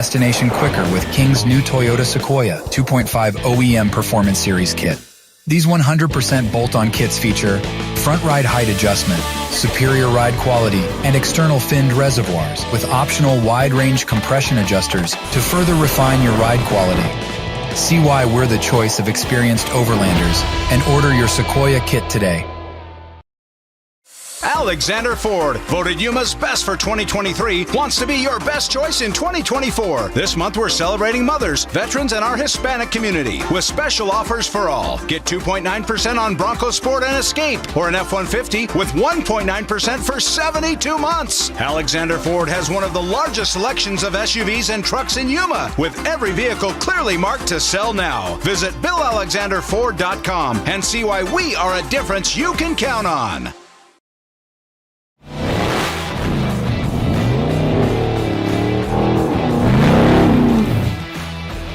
Destination quicker with King's new Toyota Sequoia 2.5 OEM Performance Series kit. These 100% bolt-on kits feature front ride height adjustment, superior ride quality, and external finned reservoirs with optional wide-range compression adjusters to further refine your ride quality. See why we're the choice of experienced overlanders and order your Sequoia kit today. Alexander Ford, voted Yuma's best for 2023, wants to be your best choice in 2024. This month we're celebrating mothers, veterans, and our Hispanic community with special offers for all. Get 2.9% on Bronco Sport and Escape, or an F-150 with 1.9% for 72 months. Alexander Ford has one of the largest selections of SUVs and trucks in Yuma, with every vehicle clearly marked to sell now. Visit BillAlexanderFord.com and see why we are a difference you can count on.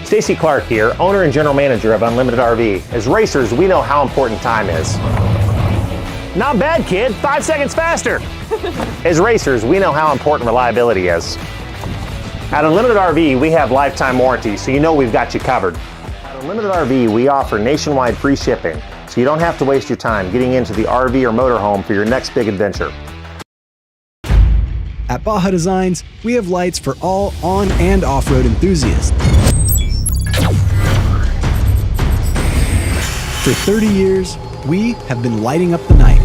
Stacy Clark here, owner and general manager of Unlimited RV. As racers, we know how important time is. Not bad, kid. 5 seconds faster. As racers, we know how important reliability is. At Unlimited RV, we have lifetime warranty, so you know we've got you covered. At Unlimited RV, we offer nationwide free shipping, so you don't have to waste your time getting into the RV or motorhome for your next big adventure. At Baja Designs, we have lights for all on- and off-road enthusiasts. For 30 years, we have been lighting up the night.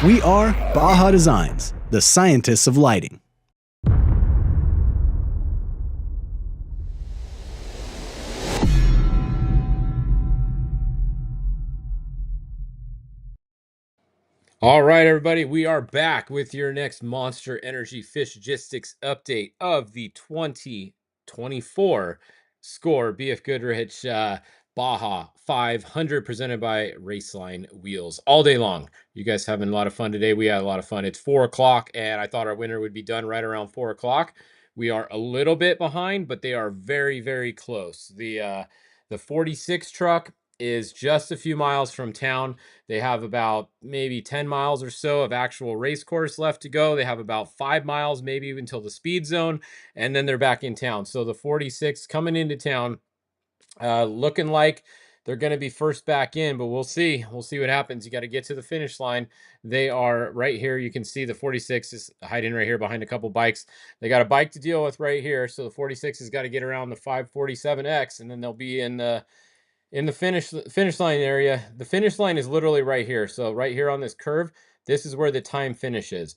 We are Baja Designs, the scientists of lighting. All right, everybody, we are back with your next Monster Energy Fishgistics update of the 2024 Score BFGoodrich Baja 500 presented by Raceline Wheels all day long. You guys having a lot of fun today. We had a lot of fun. It's 4 o'clock, and I thought our winner would be done right around 4 o'clock. We are a little bit behind, but they are very, very close. The 46 truck is just a few miles from town. They have about maybe 10 miles or so of actual race course left to go. They have about 5 miles, maybe until the speed zone, and then they're back in town. So the 46 coming into town, looking like they're going to be first back in, but we'll see. We'll see what happens. You got to get to the finish line. They are right here. You can see the 46 is hiding right here behind a couple bikes. They got a bike to deal with right here. So the 46 has got to get around the 547X, and then they'll be in the finish line area. The finish line is literally right here. So right here on this curve, this is where the time finishes.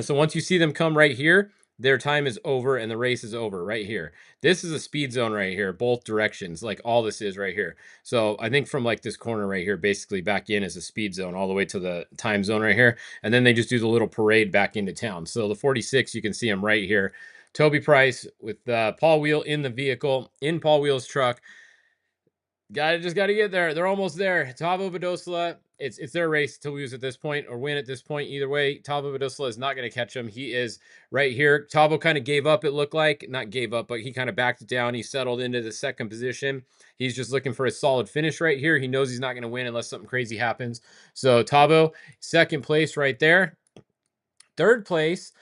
So once you see them come right here, their time is over and the race is over right here. This is a speed zone right here, both directions, like all this is right here. So I think from like this corner right here, basically back in is a speed zone all the way to the time zone right here. And then they just do the little parade back into town. So the 46, you can see them right here. Toby Price with Paul Wheel in the vehicle, in Paul Wheel's truck. Just got to get there. They're almost there. Tavo Badosola, it's their race to lose at this point or win at this point. Either way, Tavo Badosola is not going to catch him. He is right here. Tavo kind of gave up, it looked like. Not gave up, but he kind of backed it down. He settled into the second position. He's just looking for a solid finish right here. He knows he's not going to win unless something crazy happens. So Tavo, second place right there. Third place,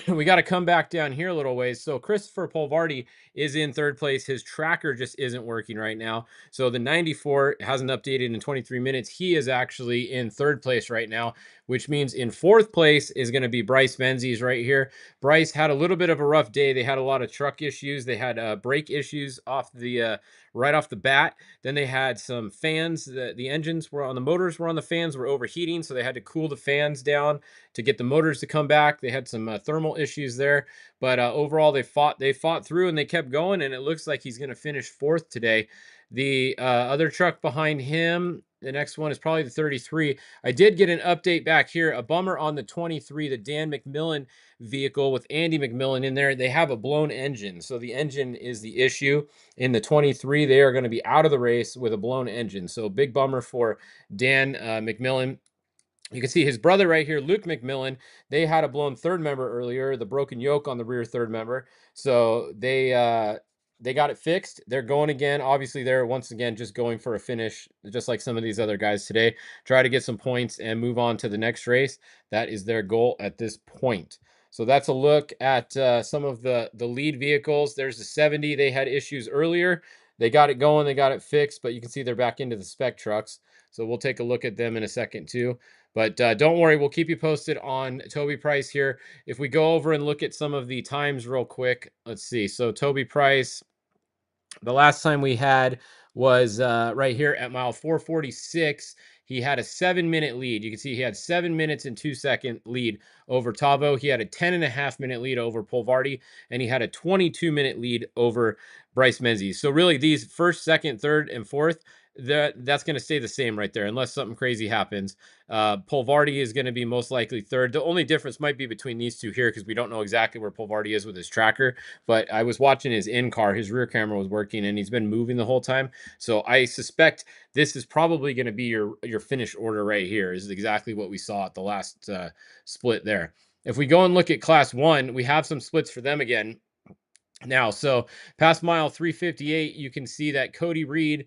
we got to come back down here a little ways. So Christopher Polvardi is in third place. His tracker just isn't working right now. So the 94 hasn't updated in 23 minutes. He is actually in third place right now, which means in fourth place is going to be Bryce Menzies right here. Bryce had a little bit of a rough day. They had a lot of truck issues. They had brake issues off the right off the bat. Then they had some fans. The engines were on the motors were on the fans were overheating, so they had to cool the fans down to get the motors to come back. They had some thermal issues there, but overall they fought through and they kept going, and it looks like he's going to finish fourth today. The other truck behind him, the next one is probably the 33. I did get an update back here, a bummer on the 23, the Dan McMillan vehicle with Andy McMillan in there. They have a blown engine, so the engine is the issue. In the 23, they are going to be out of the race with a blown engine, so big bummer for Dan McMillan. You can see his brother right here, Luke McMillan. They had a blown third member earlier, the broken yoke on the rear third member. So they they got it fixed. They're going again. Obviously, they're once again just going for a finish, just like some of these other guys today. Try to get some points and move on to the next race. That is their goal at this point. So that's a look at some of the lead vehicles. There's the 70. They had issues earlier. They got it going. They got it fixed, but you can see they're back into the spec trucks. So we'll take a look at them in a second too. But don't worry, we'll keep you posted on Toby Price here. If we go over and look at some of the times real quick, let's see. So Toby Price, the last time we had was right here at mile 446. He had a 7-minute lead. You can see he had 7 minutes and 2-second lead over Tavo. He had a 10.5-minute lead over Polvardi, and he had a 22-minute lead over Bryce Menzies. So really, these first, second, third, and fourth, that's going to stay the same right there, unless something crazy happens. Polvardi is going to be most likely third. The only difference might be between these two here, because we don't know exactly where Polvardi is with his tracker. But I was watching his in-car. His rear camera was working, and he's been moving the whole time. So I suspect this is probably going to be your finish order right here. This is exactly what we saw at the last split there. If we go and look at Class 1, we have some splits for them again now. So past mile 358, you can see that Cody Reed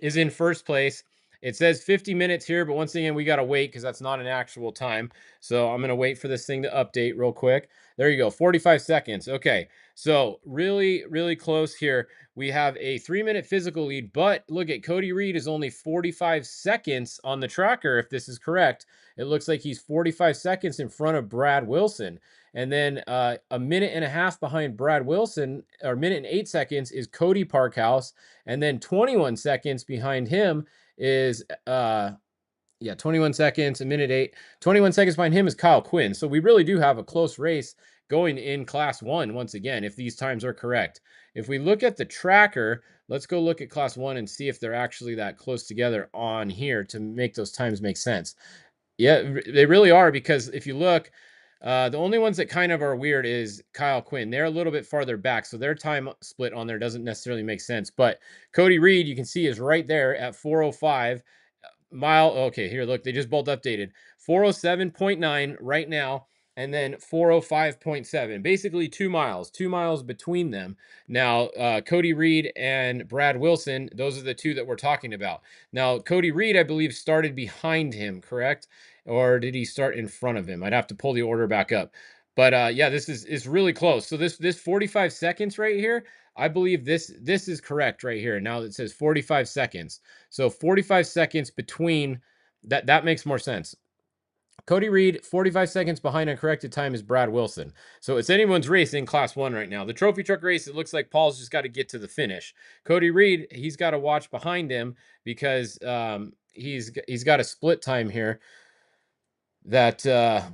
is in first place. It says 50 minutes here, but once again, we got to wait because that's not an actual time. So I'm going to wait for this thing to update real quick. There you go, 45 seconds. Okay, so really, really close here. We have a 3-minute physical lead, but look at Cody Reed is only 45 seconds on the tracker. If this is correct, it looks like he's 45 seconds in front of Brad Wilson. And then a minute and a half behind Brad Wilson, or minute and 8 seconds, is Cody Parkhouse. And then 21 seconds behind him is 21 seconds, a minute 8. 21 seconds behind him is Kyle Quinn. So we really do have a close race going in Class 1 once again, if these times are correct. If we look at the tracker, let's go look at Class 1 and see if they're actually that close together on here to make those times make sense. Yeah, they really are, because if you look, the only ones that kind of are weird is Kyle Quinn. They're a little bit farther back, so their time split on there doesn't necessarily make sense. But Cody Reed, you can see, is right there at 405 mile. Okay, here, look, they just both updated. 407.9 right now, and then 405.7. Basically 2 miles between them. Now, Cody Reed and Brad Wilson, those are the two that we're talking about. Now, Cody Reed, I believe, started behind him, correct? Or did he start in front of him? I'd have to pull the order back up. But yeah, this is really close. So this 45 seconds right here, I believe this is correct right here. Now it says 45 seconds. So 45 seconds between that makes more sense. Cody Reed, 45 seconds behind on corrected time is Brad Wilson. So it's anyone's race in Class 1 right now. The trophy truck race, it looks like Paul's just got to get to the finish. Cody Reed, he's got to watch behind him because he's got a split time here that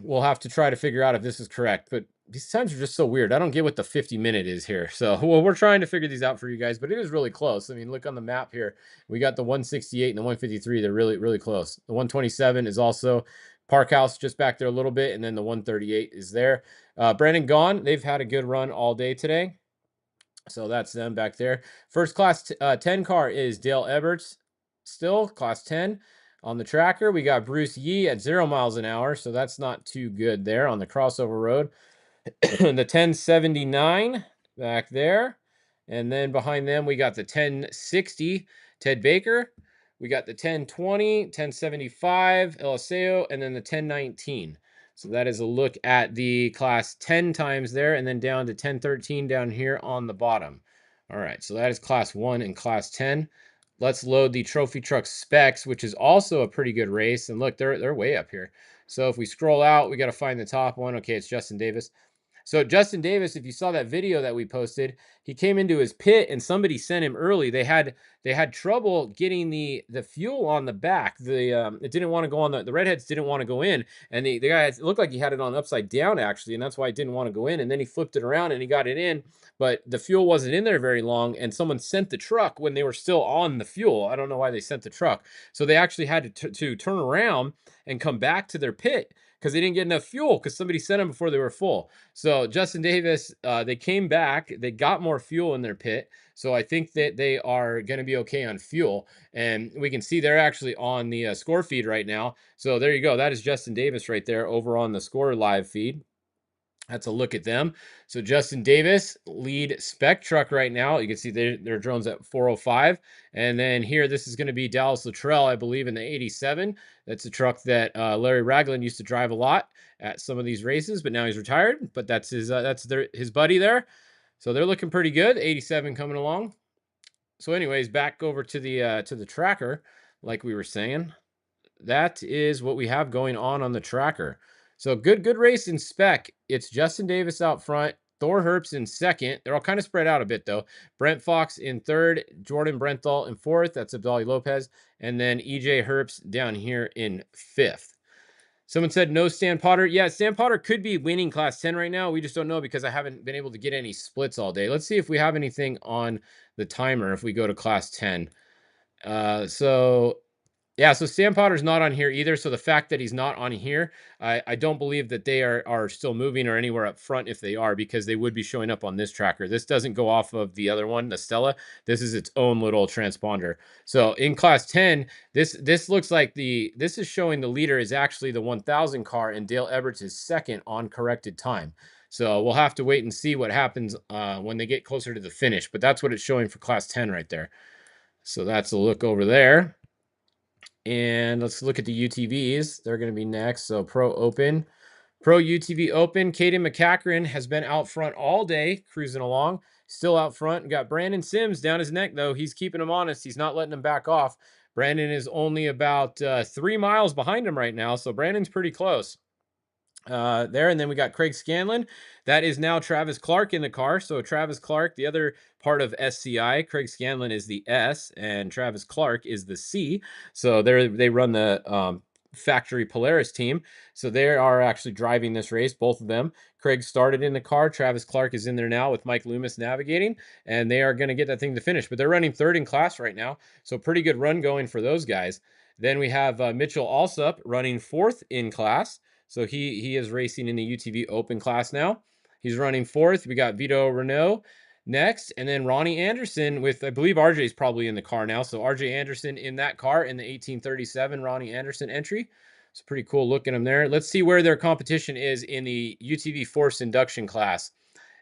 we'll have to try to figure out if this is correct. But these times are just so weird. I don't get what the 50-minute is here. So, well, we're trying to figure these out for you guys, but it is really close. I mean, look on the map here. We got the 168 and the 153. They're really, really close. The 127 is also Parkhouse just back there a little bit, and then the 138 is there. Brandon Gaughan, they've had a good run all day today. So that's them back there. First Class 10 car is Dale Eberts, still Class 10. On the tracker, we got Bruce Yee at 0 miles an hour, so that's not too good there on the crossover road. The 1079 back there. And then behind them, we got the 1060, Ted Baker. We got the 1020, 1075, Eliseo, and then the 1019. So that is a look at the Class 10 times there, and then down to 1013 down here on the bottom. All right, so that is Class 1 and Class 10. Let's load the trophy truck specs, which is also a pretty good race. And look, they're way up here. So if we scroll out, we got to find the top one. Okay, it's Justin Davis. So Justin Davis, if you saw that video that we posted, he came into his pit and somebody sent him early. They had trouble getting the fuel on the back. It didn't want to go on the redheads didn't want to go in, and the guy it looked like he had it on upside down actually, and that's why it didn't want to go in. And then he flipped it around and he got it in, but the fuel wasn't in there very long. And someone sent the truck when they were still on the fuel. I don't know why they sent the truck. So they actually had to turn around and come back to their pit because they didn't get enough fuel because somebody sent them before they were full. So Justin Davis, they came back, they got more fuel in their pit. So I think that they are going to be okay on fuel. And we can see they're actually on the score feed right now. So there you go. That is Justin Davis right there over on the score live feed. That's a look at them. So Justin Davis, lead spec truck right now. You can see their drone's at 405. And then here, this is going to be Dallas Luttrell, I believe, in the 87. That's a truck that Larry Ragland used to drive a lot at some of these races, but now he's retired. But that's his buddy there. So they're looking pretty good. 87 coming along. So anyways, back over to the tracker, like we were saying. That is what we have going on the tracker. So good race in spec. It's Justin Davis out front, Thor Herbst in second. They're all kind of spread out a bit though. Brent Fox in third, Jordan Brenthal in fourth. That's Abdali Lopez, and then EJ Herbst down here in fifth. Someone said no Stan Potter. Yeah, Stan Potter could be winning class 10 right now. We just don't know because I haven't been able to get any splits all day. Let's see if we have anything on the timer if we go to class 10. Yeah, so Stan Potter's not on here either. So the fact that he's not on here, I don't believe that they are still moving or anywhere up front if they are, because they would be showing up on this tracker. This doesn't go off of the other one, the Stella. This is its own little transponder. So in class 10, this looks like this is showing the leader is actually the 1000 car, and Dale Eberts is second on corrected time. So we'll have to wait and see what happens when they get closer to the finish. But that's what it's showing for class 10 right there. So that's a look over there. And let's look at the UTVs. They're going to be next. So Pro Open. Pro UTV Open. Caden McCachran has been out front all day, cruising along. Still out front. We got Brandon Sims down his neck, though. He's keeping him honest. He's not letting him back off. Brandon is only about 3 miles behind him right now, so Brandon's pretty close. There, and then we got Craig Scanlon. That is now Travis Clark in the car. So Travis Clark, the other part of SCI, Craig Scanlon is the S, and Travis Clark is the C. So they run the factory Polaris team. So they are actually driving this race, both of them. Craig started in the car. Travis Clark is in there now with Mike Loomis navigating, and they are going to get that thing to finish. But they're running third in class right now. So pretty good run going for those guys. Then we have Mitchell Alsup running fourth in class. So he is racing in the UTV Open class now. He's running fourth. We got Vito Renault next, and then Ronnie Anderson with, I believe RJ's probably in the car now. So RJ Anderson in that car in the 1837 Ronnie Anderson entry. It's pretty cool looking them there. Let's see where their competition is in the UTV Force Induction class.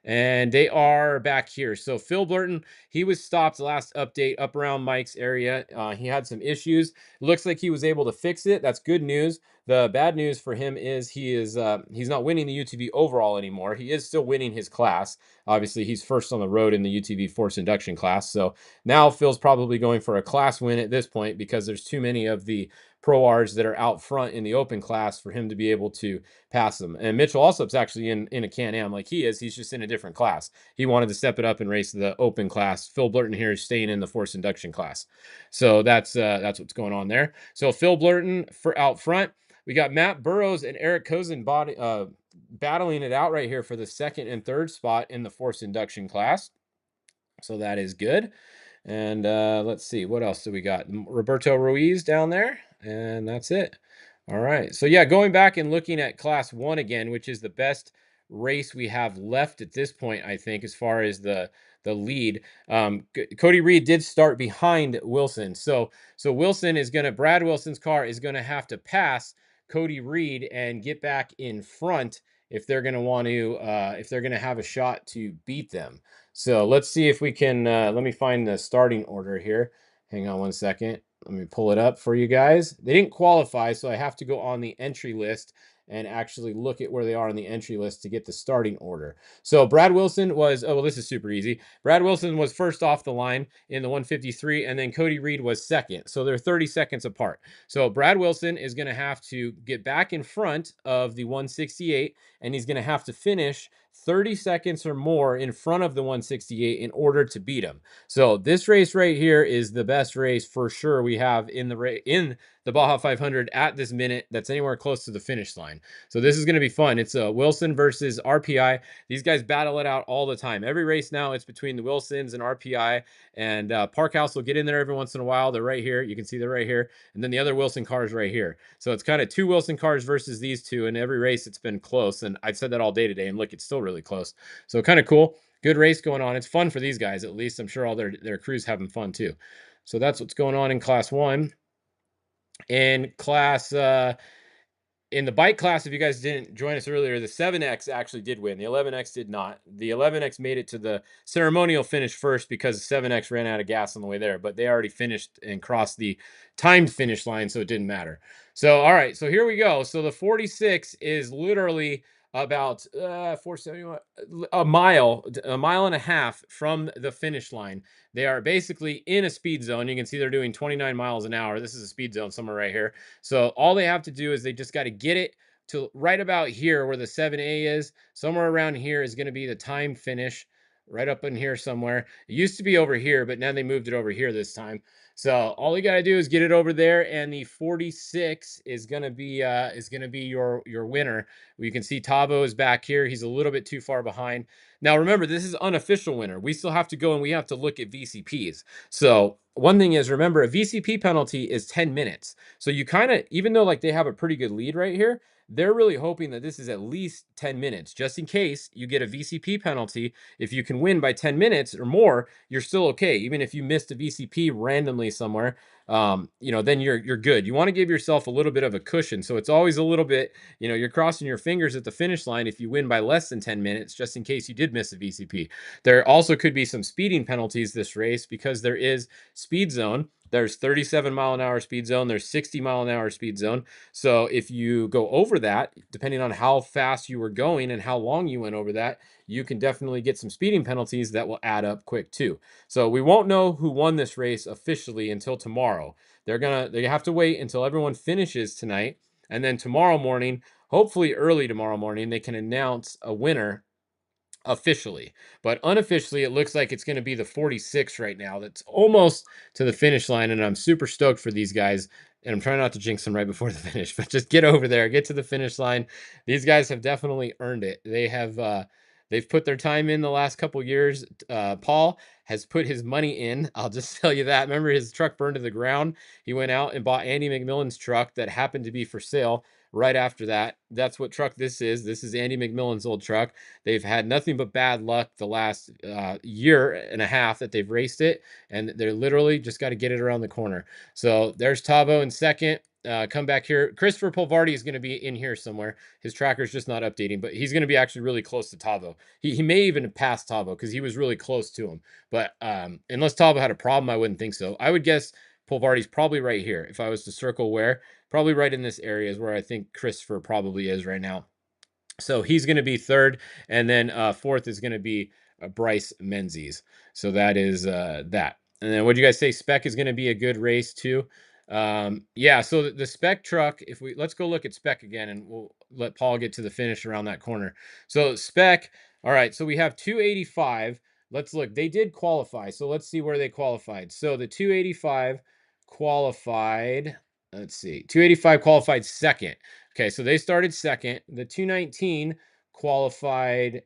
And they are back here. So Phil Blurton, he was stopped last update up around Mike's area. He had some issues. It looks like he was able to fix it. That's good news. The bad news for him is he's not winning the UTV overall anymore. He is still winning his class. Obviously, he's first on the road in the UTV Force Induction class. So now Phil's probably going for a class win at this point because there's too many of the Pro Rs that are out front in the open class for him to be able to pass them. And Mitchell Alsup's actually in a Can-Am like he is. He's just in a different class. He wanted to step it up and race the open class. Phil Blurton here is staying in the Force Induction class. So that's what's going on there. So Phil Blurton for out front. We got Matt Burrows and Eric Cozen battling it out right here for the second and third spot in the Force Induction class. So that is good. And let's see, what else do we got? Roberto Ruiz down there, and that's it. All right. So yeah, going back and looking at class 1 again, which is the best race we have left at this point, I think, as far as the lead. Cody Reed did start behind Wilson. So Brad Wilson's car is going to have to pass Cody Reed and get back in front if they're going to have a shot to beat them. So let's see if we can, let me find the starting order here. Hang on one second. Let me pull it up for you guys. They didn't qualify, so I have to go on the entry list and actually look at where they are on the entry list to get the starting order. So Brad Wilson was, this is super easy. Brad Wilson was first off the line in the 153, and then Cody Reed was second. So they're 30 seconds apart. So Brad Wilson is going to have to get back in front of the 168, and he's going to have to finish 30 seconds or more in front of the 168 in order to beat him. So this race right here is the best race for sure we have in the Baja 500 at this minute that's anywhere close to the finish line. So this is going to be fun. It's Wilson versus RPI. These guys battle it out all the time. Every race now, it's between the Wilsons and RPI, and Parkhouse will get in there every once in a while. They're right here. You can see they're right here. And then the other Wilson car is right here. So it's kind of two Wilson cars versus these two. And every race, it's been close. And I've said that all day today. And look, it's still really close. So kind of cool. Good race going on. It's fun for these guys, at least. I'm sure all their crews having fun too. So that's what's going on in class 1. In class in the bike class, if you guys didn't join us earlier, the 7X actually did win. The 11X did not. The 11X made it to the ceremonial finish first because 7X ran out of gas on the way there, but they already finished and crossed the timed finish line, so it didn't matter. So, all right, so here we go. So the 46 is literally about 471, a mile and a half from the finish line. They are basically in a speed zone. You can see they're doing 29 miles an hour. This is a speed zone somewhere right here. So all they have to do is they just got to get it to right about here where the 7A is. Somewhere around here is going to be the time finish, right up in here somewhere. It used to be over here, but now they moved it over here this time. So all you got to do is get it over there, and the 46 is going to be your winner. You can see Tavo is back here. He's a little bit too far behind. Now remember, this is unofficial winner. We still have to go and we have to look at VCPs. So one thing is, remember, a VCP penalty is 10 minutes. So you kind of, even though like they have a pretty good lead right here, they're really hoping that this is at least 10 minutes, just in case you get a VCP penalty. If you can win by 10 minutes or more, you're still okay. Even if you missed a VCP randomly somewhere, then you're good. You want to give yourself a little bit of a cushion. So it's always a little bit, you're crossing your fingers at the finish line if you win by less than 10 minutes, just in case you did miss a VCP. There also could be some speeding penalties this race because there is speed zone. There's 37-mile-an-hour speed zone. There's 60-mile-an-hour speed zone. So if you go over that, depending on how fast you were going and how long you went over that, you can definitely get some speeding penalties that will add up quick too. So we won't know who won this race officially until tomorrow. They have to wait until everyone finishes tonight, and then tomorrow morning, hopefully early tomorrow morning, they can announce a winner officially. But unofficially, it looks like it's going to be the 46 right now. That's almost to the finish line, and I'm super stoked for these guys. And I'm trying not to jinx them right before the finish, but just get over there, get to the finish line. These guys have definitely earned it. They've put their time in the last couple years. Paul has put his money in. I'll just tell you that. Remember, his truck burned to the ground. He went out and bought Andy McMillan's truck that happened to be for sale right after that. That's what truck this is. This is Andy McMillan's old truck. They've had nothing but bad luck the last year and a half that they've raced it, and they're literally just got to get it around the corner. So there's Tavo in second. Come back here. Christopher Polvardi is going to be in here somewhere. His tracker's just not updating, but he's going to be actually really close to Tavo. He may even pass Tavo because he was really close to him. But unless Tavo had a problem, I wouldn't think so. I would guess Polvardi's probably right here. If I was to circle where, probably right in this area is where I think Christopher probably is right now. So he's going to be third, and then fourth is going to be Bryce Menzies. So that is that. And then what do you guys say? Spec is going to be a good race too. Yeah. So the spec truck. Let's go look at spec again, and we'll let Paul get to the finish around that corner. So spec. All right. So we have 285. Let's look. They did qualify. So let's see where they qualified. So the 285 qualified. Let's see. 285 qualified second. Okay, so they started second. The 219 qualified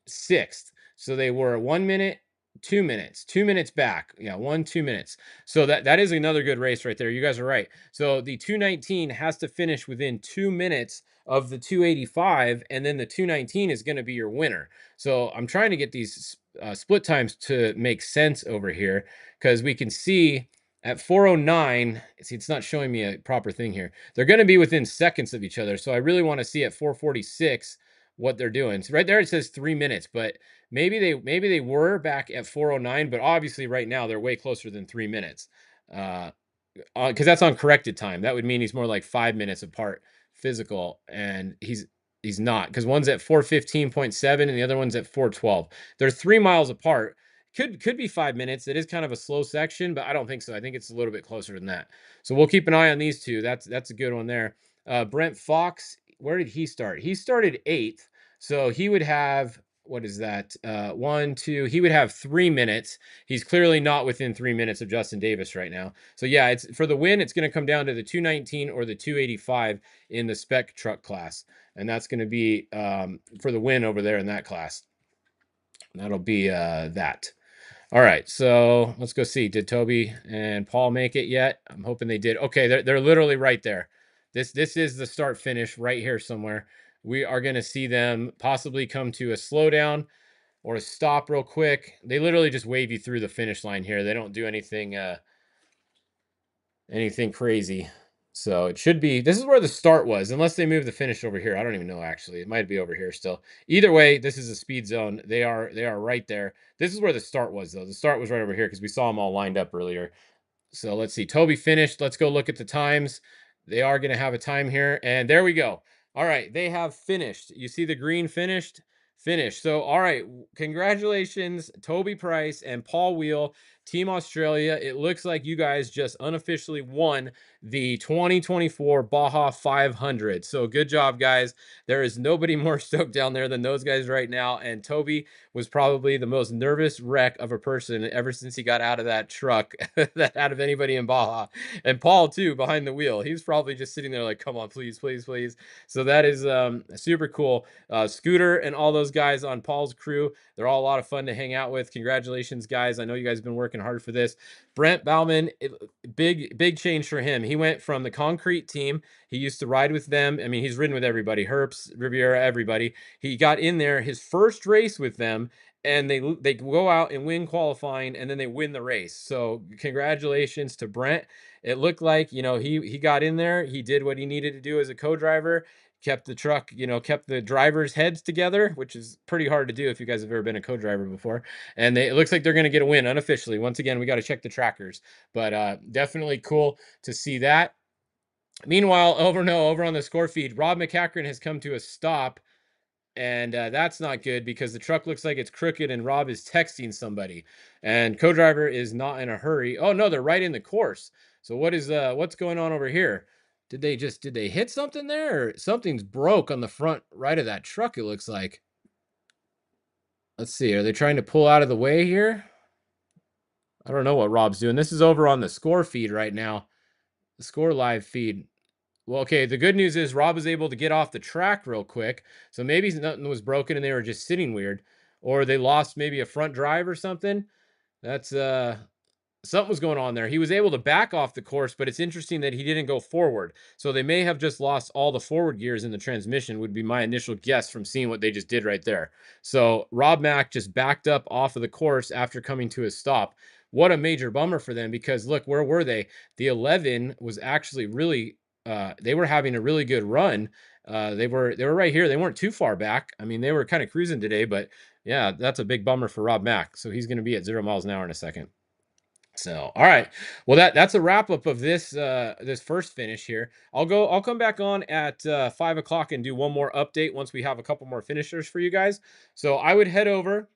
sixth. So they were 1 minute, 2 minutes, 2 minutes back. Yeah, 2 minutes. So that is another good race right there. You guys are right. So the 219 has to finish within 2 minutes of the 285, and then the 219 is going to be your winner. So I'm trying to get these split times to make sense over here because we can see at 409, see, it's not showing me a proper thing here. They're going to be within seconds of each other. So I really want to see at 446 what they're doing. So right there it says 3 minutes, but maybe they were back at 409, but obviously right now they're way closer than 3 minutes. Because that's on corrected time. That would mean he's more like 5 minutes apart physical, and he's not, because one's at 415.7 and the other one's at 412. They're 3 miles apart. Could be 5 minutes. It is kind of a slow section, but I don't think so. I think it's a little bit closer than that. So we'll keep an eye on these two. That's a good one there. Brent Fox, where did he start? He started 8th. So he would have, what is that? 1, 2. He would have 3 minutes. He's clearly not within 3 minutes of Justin Davis right now. So yeah, it's for the win. It's going to come down to the 219 or the 285 in the spec truck class, and that's going to be for the win over there in that class. That'll be that. All right, so let's go see. Did Toby and Paul make it yet? I'm hoping they did. Okay, they're literally right there. This is the start finish right here somewhere. We are going to see them possibly come to a slowdown or a stop real quick. They literally just wave you through the finish line here. They don't do anything anything crazy. So it should be, this is where the start was, unless they move the finish over here. I don't even know, actually. It might be over here still. Either way, this is a speed zone. They are right there. This is where the start was, though. The start was right over here because we saw them all lined up earlier. So let's see. Toby finished. Let's go look at the times. They are going to have a time here. And there we go. All right. They have finished. You see the green finished? Finished. So, all right. Congratulations, Toby Price and Paul Wheel, Team Australia. It looks like you guys just unofficially won the 2024 Baja 500. So good job, guys. There is nobody more stoked down there than those guys right now. And Toby was probably the most nervous wreck of a person ever since he got out of that truck, that out of anybody in Baja. And Paul too, behind the wheel. He's probably just sitting there like, come on, please, please, please. So that is super cool. Scooter and all those guys on Paul's crew, they're all a lot of fun to hang out with. Congratulations, guys. I know you guys have been working hard for this. Brent Bauman, big change for him. He went from the concrete team. He used to ride with them. I mean, he's ridden with everybody, Herps, Riviera, everybody. He got in there, his first race with them, and they go out and win qualifying, and then they win the race. So congratulations to Brent. It looked like, you know, he got in there, he did what he needed to do as a co-driver, kept the truck, you know, kept the drivers' heads together, which is pretty hard to do if you guys have ever been a co-driver before. And it looks like they're going to get a win unofficially. Once again, we got to check the trackers, but definitely cool to see that. Meanwhile, over on the score feed, Rob McCachran has come to a stop, and that's not good because the truck looks like it's crooked and Rob is texting somebody, and co-driver is not in a hurry. Oh no, they're right in the course. So what's going on over here? Did they hit something there, or something's broke on the front right of that truck? It looks like. Let's see. Are they trying to pull out of the way here? I don't know what Rob's doing. This is over on the score feed right now. The score live feed. Well, okay, the good news is Rob was able to get off the track real quick. So maybe nothing was broken and they were just sitting weird. Or they lost maybe a front drive or something. That's something was going on there. He was able to back off the course, but it's interesting that he didn't go forward. So they may have just lost all the forward gears in the transmission, would be my initial guess from seeing what they just did right there. So Rob Mack just backed up off of the course after coming to a stop. What a major bummer for them, because look, where were they? The 11 was actually really, they were having a really good run. They were right here. They weren't too far back. I mean, they were kind of cruising today, but yeah, that's a big bummer for Rob Mack. So he's going to be at 0 miles an hour in a second. So, all right. Well, that's a wrap up of this this first finish here. I'll come back on at 5 o'clock and do one more update once we have a couple more finishers for you guys. So I would head over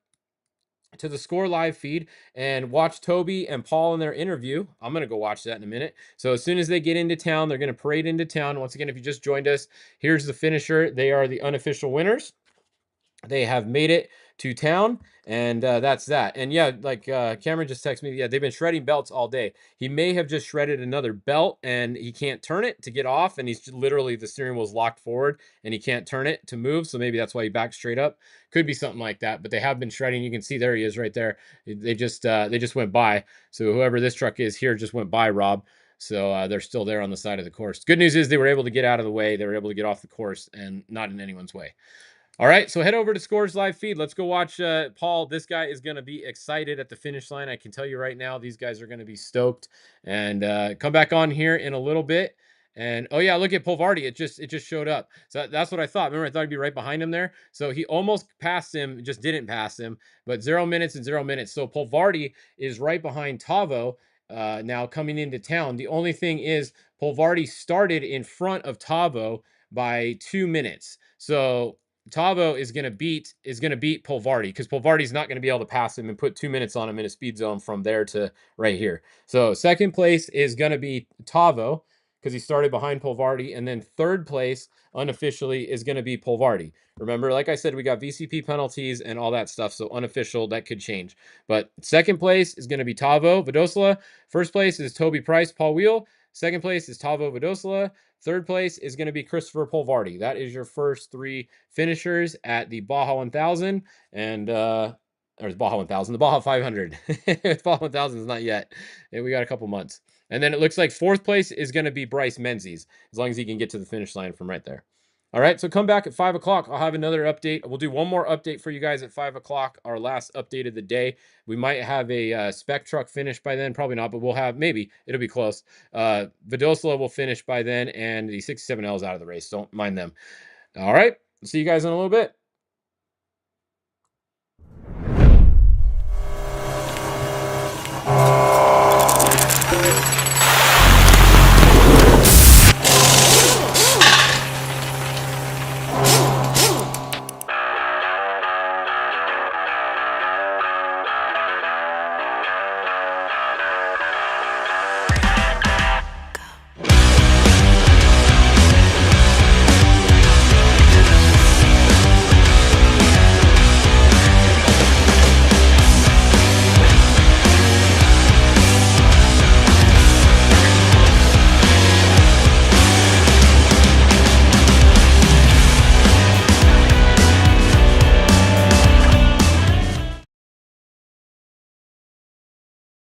to the Score live feed and watch Toby and Paul in their interview. I'm going to go watch that in a minute. So as soon as they get into town, they're going to parade into town. Once again, if you just joined us, here's the finisher. They are the unofficial winners. They have made it to town, and that's that. And yeah, like Cameron just texted me, yeah, they've been shredding belts all day. He may have just shredded another belt and he can't turn it to get off, and he's literally, the steering wheel's locked forward and he can't turn it to move, so maybe that's why he backed straight up. Could be something like that, but they have been shredding. You can see there he is right there. They just went by. So whoever this truck is here just went by Rob. So they're still there on the side of the course. Good news is they were able to get out of the way. They were able to get off the course and not in anyone's way. All right, so head over to Scores live feed. Let's go watch Paul. This guy is going to be excited at the finish line. I can tell you right now, these guys are going to be stoked. And come back on here in a little bit. And oh yeah, look at Polvardi. It just showed up. So that's what I thought. Remember, I thought he'd be right behind him there. So he almost passed him, just didn't pass him. But 0 minutes and 0 minutes. So Polvardi is right behind Tavo now coming into town. The only thing is Polvardi started in front of Tavo by 2 minutes. So Tavo is going to beat Polvardi, because Polvardi's not going to be able to pass him and put 2 minutes on him in a speed zone from there to right here. So second place is going to be Tavo, because he started behind Polvardi, and then third place unofficially is going to be Polvardi. Remember, like I said, we got VCP penalties and all that stuff, so unofficial, that could change. But second place is going to be Tavo Vadosla. First place is Toby Price, Paul Wheel. Second place is Tavo Vadosla. Third place is going to be Christopher Polvardi. That is your first three finishers at the Baja 1000 and or the Baja 1000, the Baja 500. Baja 1000 is not yet. We got a couple months. And then it looks like fourth place is going to be Bryce Menzies, as long as he can get to the finish line from right there. All right, so come back at 5 o'clock. I'll have another update. We'll do one more update for you guys at 5 o'clock, our last update of the day. We might have a spec truck finished by then. Probably not, but we'll have, maybe. It'll be close. Vidosla will finish by then, and the 67L is out of the race. Don't mind them. All right, see you guys in a little bit.